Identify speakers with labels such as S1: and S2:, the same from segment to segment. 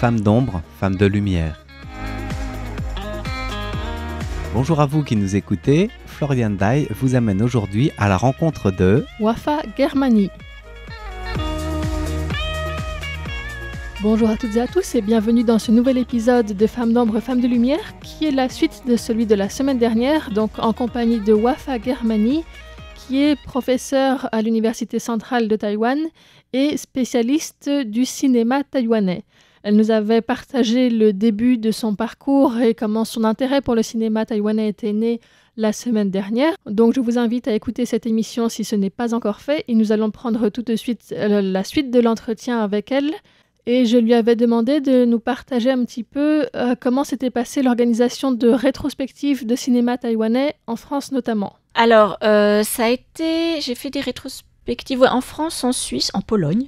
S1: Femmes d'ombre, femmes de lumière. Bonjour à vous qui nous écoutez, Florian Dai vous amène aujourd'hui à la rencontre de
S2: Wafa Germani. Bonjour à toutes et à tous et bienvenue dans ce nouvel épisode de Femmes d'ombre, femmes de lumière qui est la suite de celui de la semaine dernière, donc en compagnie de Wafa Germani qui est professeure à l'Université centrale de Taïwan et spécialiste du cinéma taïwanais. Elle nous avait partagé le début de son parcours et comment son intérêt pour le cinéma taïwanais était né la semaine dernière. Donc je vous invite à écouter cette émission si ce n'est pas encore fait et nous allons prendre tout de suite la suite de l'entretien avec elle. Et je lui avais demandé de nous partager un petit peu comment s'était passée l'organisation de rétrospectives de cinéma taïwanais en France notamment.
S3: Alors, j'ai fait des rétrospectives en France, en Suisse, en Pologne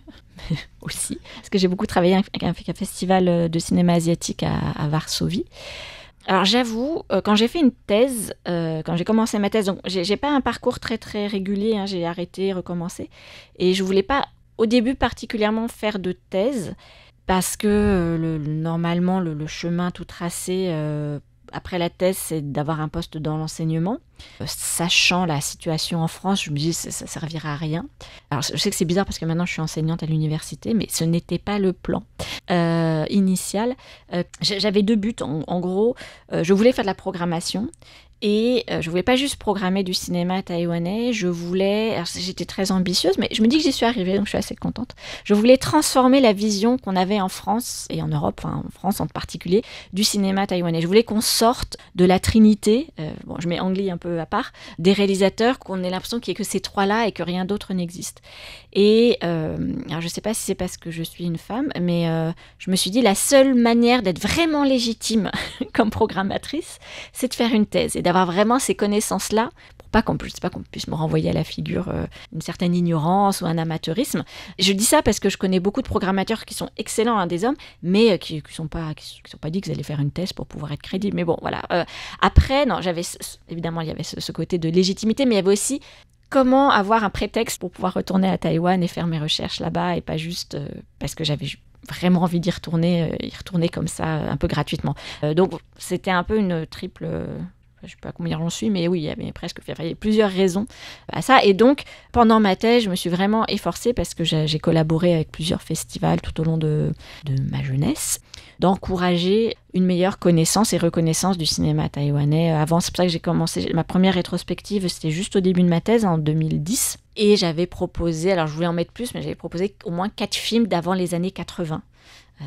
S3: aussi, parce que j'ai beaucoup travaillé avec un festival de cinéma asiatique à Varsovie. Alors j'avoue, quand j'ai fait une thèse, quand j'ai commencé ma thèse, donc j'ai pas un parcours très très régulier, hein, j'ai arrêté, recommencé, et je voulais pas au début particulièrement faire de thèse, parce que normalement le chemin tout tracé après la thèse, c'est d'avoir un poste dans l'enseignement. Sachant la situation en France, je me dis que ça ne servira à rien. Alors, je sais que c'est bizarre parce que maintenant, je suis enseignante à l'université, mais ce n'était pas le plan initial. J'avais deux buts, en gros. Je voulais faire de la programmation. Et je ne voulais pas juste programmer du cinéma taïwanais, j'étais très ambitieuse, mais je me dis que j'y suis arrivée, donc je suis assez contente. Je voulais transformer la vision qu'on avait en France, et en Europe, enfin en France en particulier, du cinéma taïwanais. Je voulais qu'on sorte de la trinité, je mets Ang Lee un peu à part, des réalisateurs, qu'on ait l'impression qu'il n'y ait que ces trois-là et que rien d'autre n'existe. Et alors je ne sais pas si c'est parce que je suis une femme, mais je me suis dit la seule manière d'être vraiment légitime comme programmatrice, c'est de faire une thèse et d'avoir vraiment ces connaissances-là pour pas qu'on puisse me renvoyer à la figure une certaine ignorance ou un amateurisme. Je dis ça parce que je connais beaucoup de programmateurs qui sont excellents, hein, des hommes, mais qui sont pas dit qu'ils allaient faire une thèse pour pouvoir être crédibles. Mais bon, voilà. Après, non, évidemment, il y avait ce côté de légitimité, mais il y avait aussi comment avoir un prétexte pour pouvoir retourner à Taïwan et faire mes recherches là-bas et pas juste parce que j'avais vraiment envie d'y retourner, comme ça, un peu gratuitement. Donc, c'était un peu une triple... je ne sais pas combien j'en suis, mais oui, il y avait plusieurs raisons à ça. Et donc, pendant ma thèse, je me suis vraiment efforcée, parce que j'ai collaboré avec plusieurs festivals tout au long de ma jeunesse, d'encourager une meilleure connaissance et reconnaissance du cinéma taïwanais. Avant, c'est pour ça que j'ai commencé, ma première rétrospective, c'était juste au début de ma thèse, en 2010. Et j'avais proposé, alors je voulais en mettre plus, mais j'avais proposé au moins 4 films d'avant les années 80.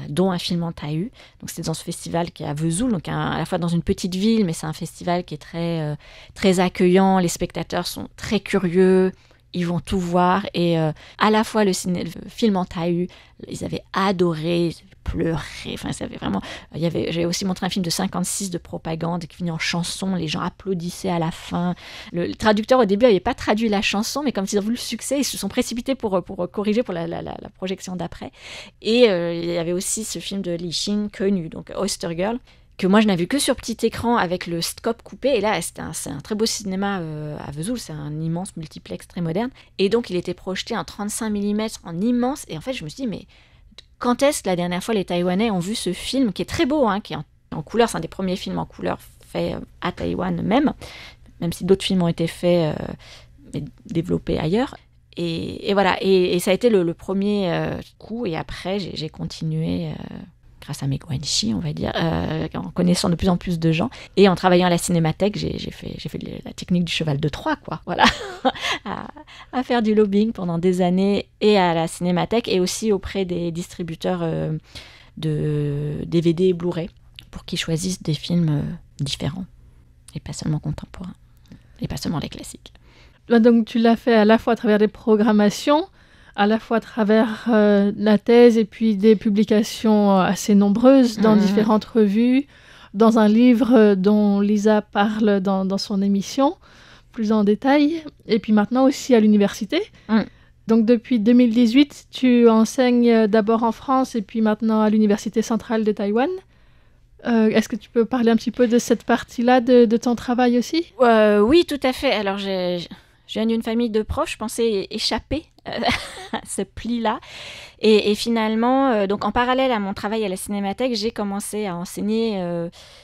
S3: Dont un film en tahu. Donc c'était dans ce festival qui est à Vesoul, donc à la fois dans une petite ville, mais c'est un festival qui est très, très accueillant. Les spectateurs sont très curieux, ils vont tout voir. Et à la fois le film en tahu, ils avaient adoré, ils avaient pleuré. Enfin, ça avait vraiment... J'avais aussi montré un film de 56 de propagande qui finit en chanson. Les gens applaudissaient à la fin. Le traducteur, au début, n'avait pas traduit la chanson, mais comme ils ont vu le succès, ils se sont précipités pour corriger pour la projection d'après. Et il y avait aussi ce film de Li Xing, connu, donc Oyster Girl, que moi je n'avais vu que sur petit écran avec le scope coupé. Et là, c'est un très beau cinéma à Vesoul, c'est un immense multiplex très moderne. Et donc, il était projeté en 35 mm, en immense. Et en fait, je me suis dit, mais quand est-ce que la dernière fois les Taïwanais ont vu ce film, qui est très beau, hein, qui est en couleur, c'est un des premiers films en couleur faits à Taïwan même si d'autres films ont été faits, mais développés ailleurs. Et voilà, et ça a été le premier coup. Et après, j'ai continué... grâce à mes guanxi, on va dire, en connaissant de plus en plus de gens. Et en travaillant à la Cinémathèque, j'ai fait la technique du cheval de Troie, quoi. Voilà. à faire du lobbying pendant des années, et à la Cinémathèque, et aussi auprès des distributeurs de DVD et Blu-ray, pour qu'ils choisissent des films différents, et pas seulement contemporains, et pas seulement les classiques.
S2: Donc tu l'as fait à la fois à travers des programmations, à la fois à travers la thèse et puis des publications assez nombreuses dans différentes revues, dans un livre dont Lisa parle dans son émission, plus en détail, et puis maintenant aussi à l'université. Donc depuis 2018, tu enseignes d'abord en France et puis maintenant à l'Université centrale de Taïwan. Est-ce que tu peux parler un petit peu de cette partie-là de ton travail aussi ?
S3: Oui, tout à fait. Alors, je viens d'une famille de profs, je pensais échapper à ce pli-là. Et finalement, donc en parallèle à mon travail à la Cinémathèque, j'ai commencé à enseigner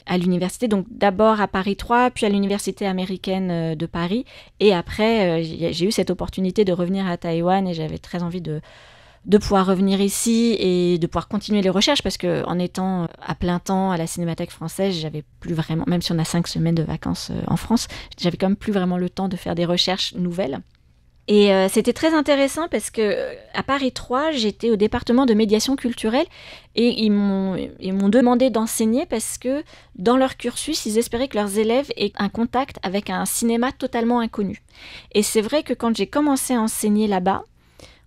S3: à l'université, donc d'abord à Paris 3, puis à l'université américaine de Paris. Et après, j'ai eu cette opportunité de revenir à Taïwan et j'avais très envie de pouvoir revenir ici et de pouvoir continuer les recherches parce qu'en étant à plein temps à la Cinémathèque française, j'avais plus vraiment, même si on a 5 semaines de vacances en France, j'avais quand même plus vraiment le temps de faire des recherches nouvelles. Et c'était très intéressant parce que à Paris 3, j'étais au département de médiation culturelle et ils m'ont demandé d'enseigner parce que dans leur cursus, ils espéraient que leurs élèves aient un contact avec un cinéma totalement inconnu. Et c'est vrai que quand j'ai commencé à enseigner là-bas,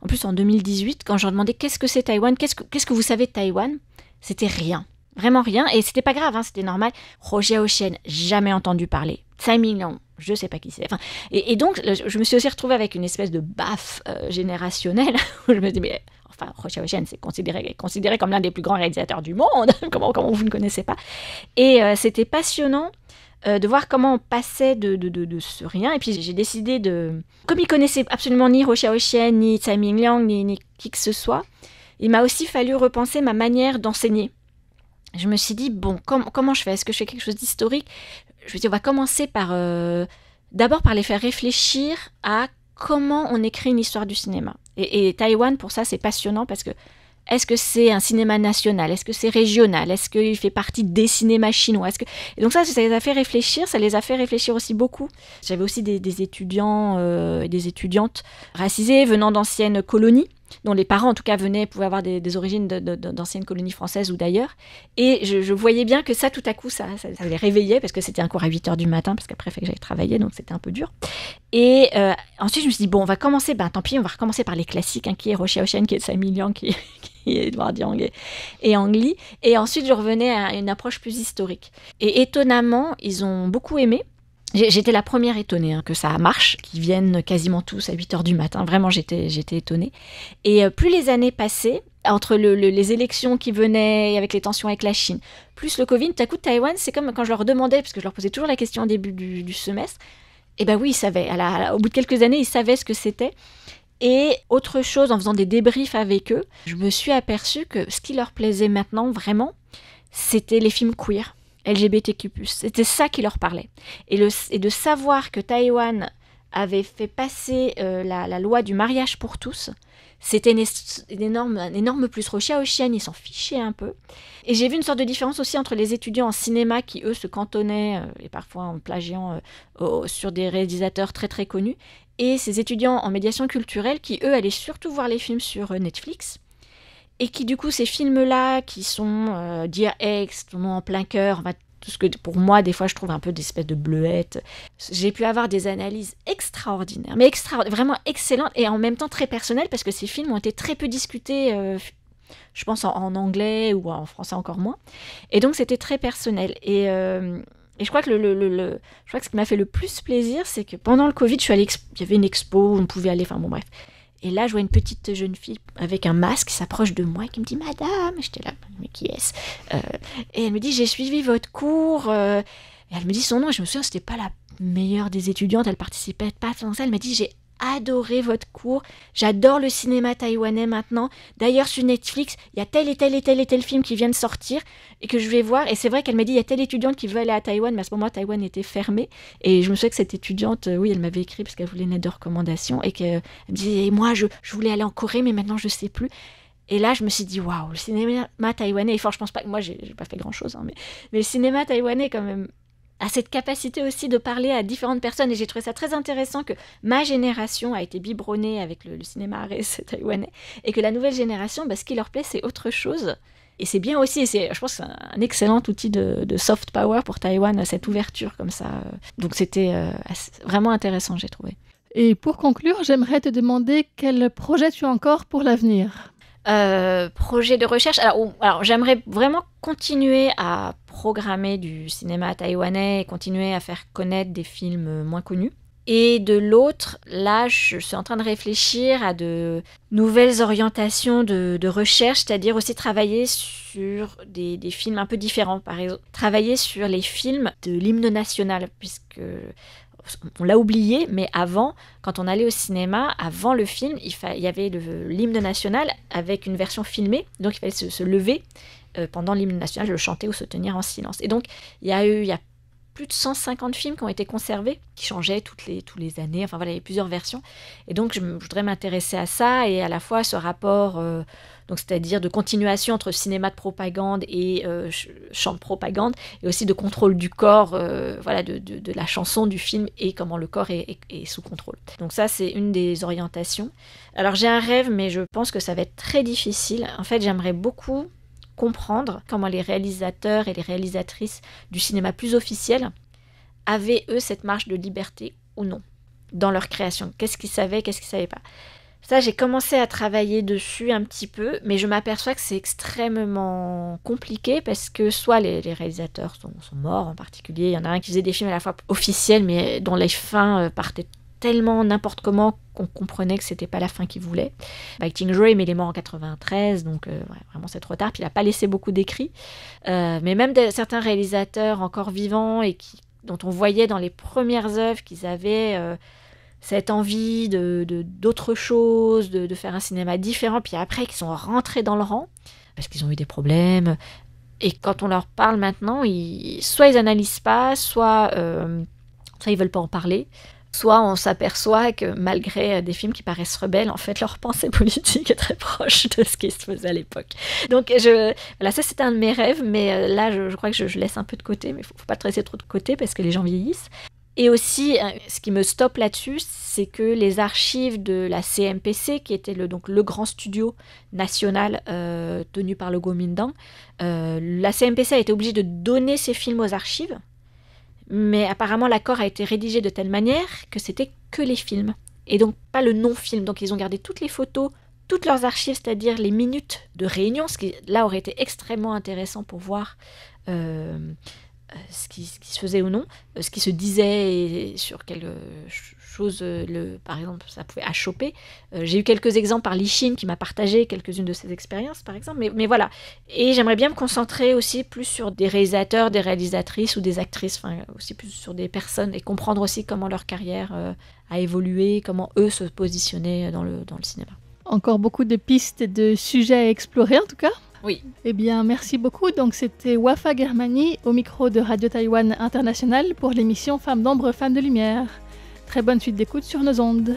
S3: en plus en 2018, quand je leur demandais qu'est-ce que c'est Taïwan, qu'est-ce que vous savez de Taïwan, c'était rien. Vraiment rien, et c'était pas grave, c'était normal. Roger Hoshin, jamais entendu parler. Tsai Ming-liang, je sais pas qui c'est. Enfin, et donc, je me suis aussi retrouvée avec une espèce de baffe générationnelle, où je me dis, mais enfin, Roger Hoshin, c'est considéré comme l'un des plus grands réalisateurs du monde. comment vous ne connaissez pas? Et c'était passionnant de voir comment on passait de ce rien. Et puis j'ai décidé de... Comme il connaissait absolument ni Roger Hoshin, ni Tsai Ming-liang, ni qui que ce soit, il m'a aussi fallu repenser ma manière d'enseigner. Je me suis dit, bon, comment je fais? Est-ce que je fais quelque chose d'historique? Je me suis dit, on va commencer d'abord par les faire réfléchir à comment on écrit une histoire du cinéma. Et Taïwan, pour ça, c'est passionnant parce que est-ce que c'est un cinéma national? Est-ce que c'est régional? Est-ce qu'il fait partie des cinémas chinois? Et donc ça les a fait réfléchir. Ça les a fait réfléchir aussi beaucoup. J'avais aussi des étudiants et des étudiantes racisés venant d'anciennes colonies, dont les parents en tout cas pouvaient avoir des origines d'anciennes colonies françaises ou d'ailleurs. Et je voyais bien que ça, tout à coup, ça les réveillait, parce que c'était un cours à 8h du matin, parce qu'après, il fallait que j'aille travailler, donc c'était un peu dur. Et ensuite, je me suis dit, bon, on va commencer, tant pis, on va recommencer par les classiques, qui est Roger Hoshin, qui est Tsai Ming-liang, qui est Edward Yang et Ang Lee. Et ensuite, je revenais à une approche plus historique. Et étonnamment, ils ont beaucoup aimé. J'étais la première étonnée que ça marche, qu'ils viennent quasiment tous à 8h du matin. Vraiment, j'étais étonnée. Et plus les années passaient, entre les élections qui venaient, avec les tensions avec la Chine, plus le Covid, tout à coup, Taïwan, c'est comme quand je leur demandais, parce que je leur posais toujours la question au début du semestre, et ben oui, ils savaient. Au bout de quelques années, ils savaient ce que c'était. Et autre chose, en faisant des débriefs avec eux, je me suis aperçue que ce qui leur plaisait maintenant, vraiment, c'était les films queer. LGBTQ+. C'était ça qui leur parlait. Et de savoir que Taïwan avait fait passer la loi du mariage pour tous, c'était un énorme plus. Roger Hoshin, ils s'en fichaient un peu. Et j'ai vu une sorte de différence aussi entre les étudiants en cinéma qui, eux, se cantonnaient, et parfois en plagiant sur des réalisateurs très très connus, et ces étudiants en médiation culturelle qui, eux, allaient surtout voir les films sur Netflix. Et qui, du coup, ces films-là, qui sont Dear Ex, tournant en plein cœur, tout ce que pour moi, des fois, je trouve un peu des espèces de bleuettes. J'ai pu avoir des analyses extraordinaires, mais vraiment excellentes, et en même temps très personnelles, parce que ces films ont été très peu discutés, je pense, en anglais ou en français encore moins. Et donc, c'était très personnel. Et je crois que je crois que ce qui m'a fait le plus plaisir, c'est que pendant le Covid, il y avait une expo où on pouvait aller, enfin bon, bref. Et là, je vois une petite jeune fille avec un masque qui s'approche de moi et qui me dit « Madame !» J'étais là, mais qui est-ce? Et elle me dit « J'ai suivi votre cours. » Et elle me dit son nom, et je me souviens, c'était pas la meilleure des étudiantes, elle participait pas tant que ça. Elle m'a dit « J'ai adoré votre cours, j'adore le cinéma taïwanais maintenant. D'ailleurs, sur Netflix, il y a tel et tel et tel et tel film qui vient de sortir et que je vais voir. » Et c'est vrai qu'elle m'a dit, il y a telle étudiante qui veut aller à Taïwan, mais à ce moment-là, Taïwan était fermé. Et je me souviens que cette étudiante, oui, elle m'avait écrit parce qu'elle voulait une lettre de recommandation et qu'elle me disait, moi, je voulais aller en Corée, mais maintenant, je sais plus. Et là, je me suis dit, waouh, le cinéma taïwanais, et fort, je pense pas que moi, j'ai pas fait grand-chose, hein, mais le cinéma taïwanais, quand même, a cette capacité aussi de parler à différentes personnes. Et j'ai trouvé ça très intéressant que ma génération a été biberonnée avec le cinéma arès taïwanais, et que la nouvelle génération, ce qui leur plaît, c'est autre chose. Et c'est bien aussi, je pense que c'est un excellent outil de soft power pour Taïwan, cette ouverture comme ça. Donc c'était vraiment intéressant, j'ai trouvé.
S2: Et pour conclure, j'aimerais te demander quel projet tu as encore pour l'avenir.
S3: Projet de recherche. Alors j'aimerais vraiment continuer à programmer du cinéma taïwanais et continuer à faire connaître des films moins connus. Et de l'autre, là, je suis en train de réfléchir à de nouvelles orientations de recherche, c'est-à-dire aussi travailler sur des films un peu différents. Par exemple, travailler sur les films de l'hymne national, puisque on l'a oublié, mais avant, quand on allait au cinéma, avant le film, il y avait l'hymne national avec une version filmée, donc il fallait se lever pendant l'hymne national, le chanter ou se tenir en silence. Et donc, il y a plus de 150 films qui ont été conservés, qui changeaient tous les années. Enfin voilà, il y a plusieurs versions. Et donc, je voudrais m'intéresser à ça et à la fois ce rapport, donc c'est-à-dire de continuation entre cinéma de propagande et chant de propagande, et aussi de contrôle du corps, voilà, de la chanson, du film, et comment le corps est sous contrôle. Donc ça, c'est une des orientations. Alors, j'ai un rêve, mais je pense que ça va être très difficile. En fait, j'aimerais beaucoup comprendre comment les réalisateurs et les réalisatrices du cinéma plus officiel avaient, eux, cette marge de liberté ou non dans leur création. Qu'est-ce qu'ils savaient, qu'est-ce qu'ils ne savaient pas. Ça, j'ai commencé à travailler dessus un petit peu, mais je m'aperçois que c'est extrêmement compliqué parce que soit les réalisateurs sont morts en particulier, il y en a un qui faisait des films à la fois officiels, mais dont les fins partaient tellement n'importe comment qu'on comprenait que c'était pas la fin qu'il voulait. Ting Joy, mais il est mort en 93, donc vraiment c'est trop tard. Puis il a pas laissé beaucoup d'écrits. Mais même certains réalisateurs encore vivants et dont on voyait dans les premières œuvres qu'ils avaient cette envie d'autre chose, de faire un cinéma différent, puis après qu'ils sont rentrés dans le rang parce qu'ils ont eu des problèmes. Et quand on leur parle maintenant, soit ils analysent pas, soit ils veulent pas en parler. Soit on s'aperçoit que malgré des films qui paraissent rebelles, en fait, leur pensée politique est très proche de ce qui se faisait à l'époque. Donc, voilà, ça, c'était un de mes rêves, mais là, je crois que je laisse un peu de côté, mais il ne faut pas te laisser trop de côté parce que les gens vieillissent. Et aussi, ce qui me stoppe là-dessus, c'est que les archives de la CMPC, qui était donc le grand studio national tenu par le Kuomintang, la CMPC a été obligée de donner ses films aux archives. Mais apparemment, l'accord a été rédigé de telle manière que c'était que les films, et donc pas le non-film. Donc ils ont gardé toutes les photos, toutes leurs archives, c'est-à-dire les minutes de réunion, ce qui là aurait été extrêmement intéressant pour voir ce qui se faisait ou non, ce qui se disait sur quelque chose, par exemple, ça pouvait achoper. J'ai eu quelques exemples par Li-Shin qui m'a partagé quelques-unes de ses expériences, par exemple, mais voilà. Et j'aimerais bien me concentrer aussi plus sur des réalisateurs, des réalisatrices ou des actrices, enfin aussi plus sur des personnes, et comprendre aussi comment leur carrière a évolué, comment eux se positionnaient dans le cinéma.
S2: Encore beaucoup de pistes et de sujets à explorer en tout cas.
S3: Oui.
S2: Eh bien, merci beaucoup. Donc, c'était Wafa Germany au micro de Radio Taïwan International pour l'émission Femmes d'ombre, Femmes de lumière. Très bonne suite d'écoute sur nos ondes.